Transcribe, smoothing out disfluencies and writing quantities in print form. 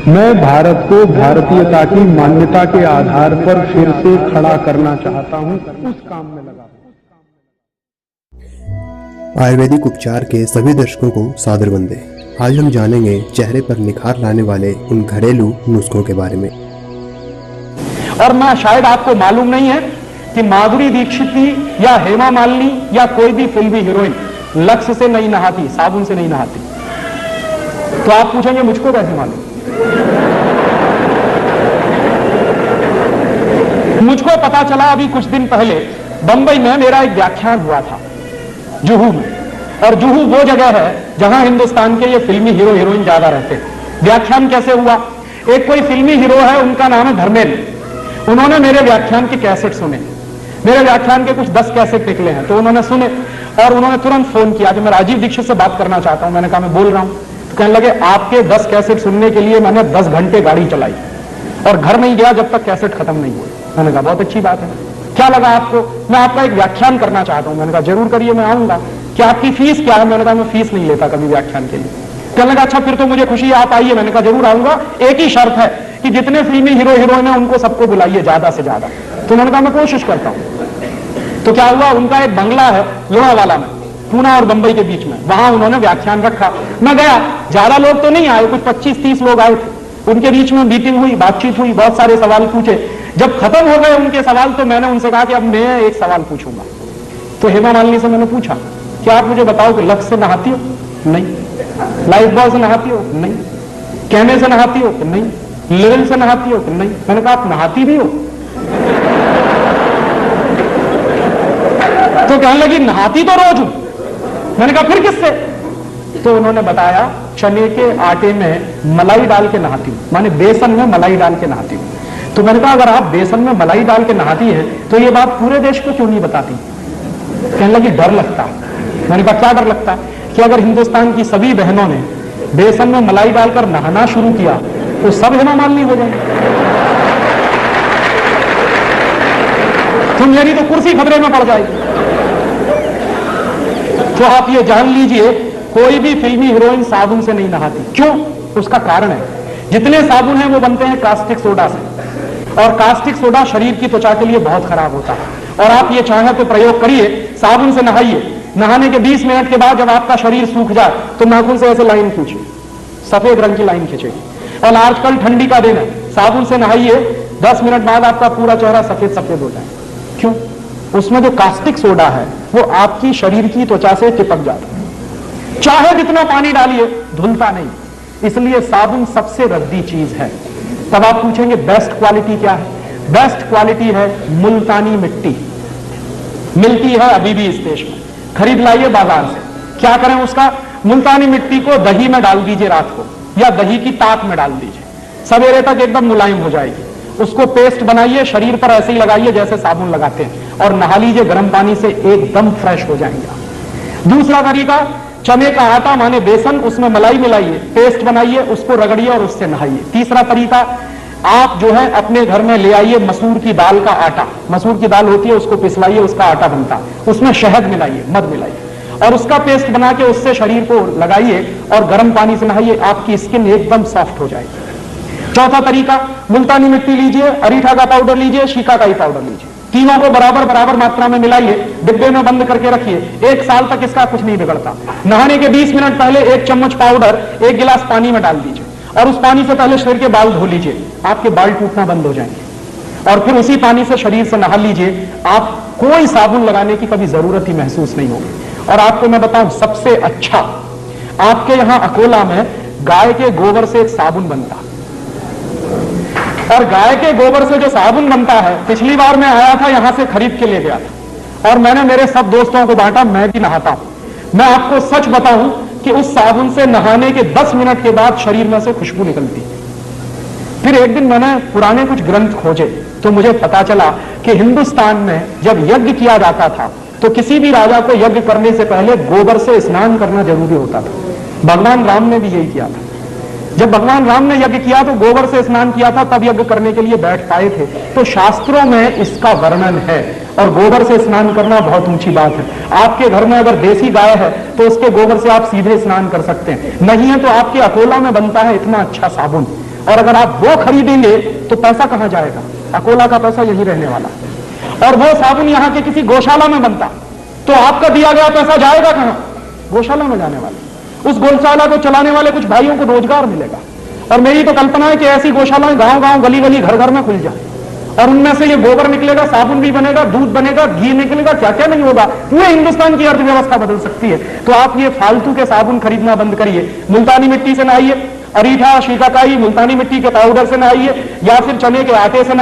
मैं भारत को भारतीयता की मान्यता के आधार पर फिर से खड़ा करना चाहता हूं, उस काम में लगा हूं। आयुर्वेदिक उपचार के सभी दर्शकों को सादर वंदे। आज हम जानेंगे चेहरे पर निखार लाने वाले उन घरेलू नुस्खों के बारे में। और ना शायद आपको मालूम नहीं है कि माधुरी दीक्षित भी या हेमा मालिनी या कोई भी फिल्मी हीरोइन लक्स से नहीं नहाती, साबुन से नहीं नहाती। तो आप पूछेंगे मुझको कैसे मालूम? मुझको पता चला अभी कुछ दिन पहले बंबई में मेरा एक व्याख्यान हुआ था जुहू में, और जुहू वो जगह है जहां हिंदुस्तान के ये फिल्मी हीरो हीरोइन ज्यादा रहते हैं। व्याख्यान कैसे हुआ? एक कोई फिल्मी हीरो है, उनका नाम है धर्मेंद्र। उन्होंने मेरे व्याख्यान के कैसेट सुने, मेरे व्याख्यान के कुछ 10 कैसेट निकले हैं, तो उन्होंने सुने और उन्होंने तुरंत फोन किया कि मैं राजीव दीक्षित से बात करना चाहता हूं। मैंने कहा मैं बोल रहा हूं। तो कहने लगे आपके 10 कैसेट सुनने के लिए मैंने 10 घंटे गाड़ी चलाई और घर नहीं गया जब तक कैसेट खत्म नहीं हुई। मैंने कहा बहुत अच्छी बात है, क्या लगा आपको? मैं आपका एक व्याख्यान करना चाहता हूं। मैंने कहा जरूर करिए, मैं आऊंगा। क्या आपकी फीस क्या है? मैंने कहा मैं फीस नहीं लेता कभी व्याख्यान के लिए। कहने लगा अच्छा फिर तो मुझे खुशी है, आप आइए। मैंने कहा जरूर आऊंगा, एक ही शर्त है कि जितने फिल्मी हीरो हीरोइन है उनको सबको बुलाइए ज्यादा से ज्यादा। तो उन्होंने कहा मैं कोशिश करता हूं। तो क्या हुआ, उनका एक बंगला है लोनावाला में, पूना और बंबई के बीच में, वहां उन्होंने व्याख्यान रखा। मैं गया, ज्यादा लोग तो नहीं आए, कुछ 25-30 लोग आए थे। उनके बीच में मीटिंग हुई, बातचीत हुई, बहुत सारे सवाल पूछे। जब खत्म हो गए उनके सवाल तो मैंने उनसे कहा कि अब मैं एक सवाल पूछूंगा। तो हेमा मालिनी से मैंने पूछा कि आप मुझे बताओ कि लक्स से नहाती हो? नहीं। लाइफ बॉय से नहाती हो? नहीं। कहने से नहाती हो? नहीं। लिरिल से नहाती हो? नहीं। मैंने कहा आप नहाती भी हो? तो कहने लगी नहाती तो रोज हूं। मैंने कहा फिर किससे? तो उन्होंने बताया चने के आटे में मलाई डाल के नहाती हूं, माने बेसन में मलाई डाल के नहाती हूं। तो मैंने कहा अगर आप बेसन में मलाई डाल के नहाती है तो ये बात पूरे देश को क्यों नहीं बताती? कहने लगी डर लगता है। मैंने कहा क्या डर लगता है? कि अगर हिंदुस्तान की सभी बहनों ने बेसन में मलाई डालकर नहाना शुरू किया तो सब हेमा मालिनी हो जाएंगे। तो मेरी तो कुर्सी खतरे में पड़ जाएगी। तो आप ये जान लीजिए कोई भी फिल्मी हीरोइन साबुन से नहीं नहाती। क्यों? उसका कारण है जितने साबुन हैं वो बनते हैं कास्टिक सोडा से, और कास्टिक सोडा शरीर की त्वचा के लिए बहुत खराब होता है। और आप ये चाहें तो प्रयोग करिए, साबुन से नहाइए, नहाने के 20 मिनट के बाद जब आपका शरीर सूख जाए तो नाखून से ऐसे लाइन खींचिए, सफेद रंग की लाइन खींचेगी। और आजकल ठंडी का दिन है, साबुन से नहाइए, 10 मिनट बाद आपका पूरा चेहरा सफेद सफेद हो जाए। क्यों? उसमें जो कास्टिक सोडा है वो आपकी शरीर की त्वचा से चिपक जाता है। चाहे जितना पानी डालिए धुलता नहीं, इसलिए साबुन सबसे रद्दी चीज है। तब आप पूछेंगे बेस्ट क्वालिटी क्या है? बेस्ट क्वालिटी है मुल्तानी मिट्टी। मिलती है अभी भी इस देश में, खरीद लाइए बाजार से। क्या करें उसका? मुल्तानी मिट्टी को दही में डाल दीजिए रात को, या दही की ताक में डाल दीजिए, सवेरे तक एकदम मुलायम हो जाएगी। उसको पेस्ट बनाइए, शरीर पर ऐसे ही लगाइए जैसे साबुन लगाते हैं, और नहा लीजिए गर्म पानी से, एकदम फ्रेश हो जाएंगे। दूसरा तरीका, चने का आटा माने बेसन, उसमें मलाई मिलाइए, पेस्ट बनाइए, उसको रगड़िए और उससे नहाइए। तीसरा तरीका, आप जो है अपने घर में ले आइए मसूर की दाल का आटा, मसूर की दाल होती है उसको पिसवाइए, उसका आटा बनता है, उसमें शहद मिलाइए, मध मिलाइए और उसका पेस्ट बना के उससे शरीर को लगाइए और गर्म पानी से नहाइए, आपकी स्किन एकदम सॉफ्ट हो जाएगी। चौथा तरीका, मुल्तानी मिट्टी लीजिए, अरीठा का पाउडर लीजिए, शिकाकाई पाउडर लीजिए, तीनों को बराबर बराबर मात्रा में मिलाइए, डिब्बे में बंद करके रखिए, 1 साल तक इसका कुछ नहीं बिगड़ता। नहाने के 20 मिनट पहले 1 चम्मच पाउडर 1 गिलास पानी में डाल दीजिए और उस पानी से पहले शरीर के बाल धो लीजिए, आपके बाल टूटना बंद हो जाएंगे। और फिर उसी पानी से शरीर से नहा लीजिए, आप कोई साबुन लगाने की कभी जरूरत ही महसूस नहीं होगी। और आपको मैं बताऊं सबसे अच्छा, आपके यहां अकोला में गाय के गोबर से एक साबुन बनता है, और गाय के गोबर से जो साबुन बनता है, पिछली बार मैं आया था यहां से खरीद के ले गया था और मैंने मेरे सब दोस्तों को बांटा, मैं भी नहाता हूं। मैं आपको सच बताऊं कि उस साबुन से नहाने के 10 मिनट के बाद शरीर में से खुशबू निकलती। फिर एक दिन मैंने पुराने कुछ ग्रंथ खोजे तो मुझे पता चला कि हिंदुस्तान में जब यज्ञ किया जाता था तो किसी भी राजा को यज्ञ करने से पहले गोबर से स्नान करना जरूरी होता था। भगवान राम ने भी यही किया था। जब भगवान राम ने यज्ञ किया तो गोबर से स्नान किया था, तब यज्ञ करने के लिए बैठ पाए थे। तो शास्त्रों में इसका वर्णन है और गोबर से स्नान करना बहुत ऊंची बात है। आपके घर में अगर देसी गाय है तो उसके गोबर से आप सीधे स्नान कर सकते हैं, नहीं है तो आपके अकोला में बनता है इतना अच्छा साबुन, और अगर आप वो खरीदेंगे तो पैसा कहां जाएगा? अकोला का पैसा यही रहने वाला। और वो साबुन यहां के किसी गौशाला में बनता तो आपका दिया गया पैसा जाएगा कहां? गौशाला में जाने वाला। उस गौशाला को चलाने वाले कुछ भाइयों को रोजगार मिलेगा। और मेरी तो कल्पना है कि ऐसी गौशालाएं गांव गांव गली गली घर घर में खुल जाए और उनमें से ये गोबर निकलेगा, साबुन भी बनेगा, दूध बनेगा, घी निकलेगा, क्या क्या नहीं होगा। पूरे हिंदुस्तान की अर्थव्यवस्था बदल सकती है। तो आप ये फालतू के साबुन खरीदना बंद करिए। मुल्तानी मिट्टी से नहाइए, अरीठा, शिकाकाई, मुल्तानी मिट्टी के पाउडर से नहाइए या फिर चने के आटे से नहाइए।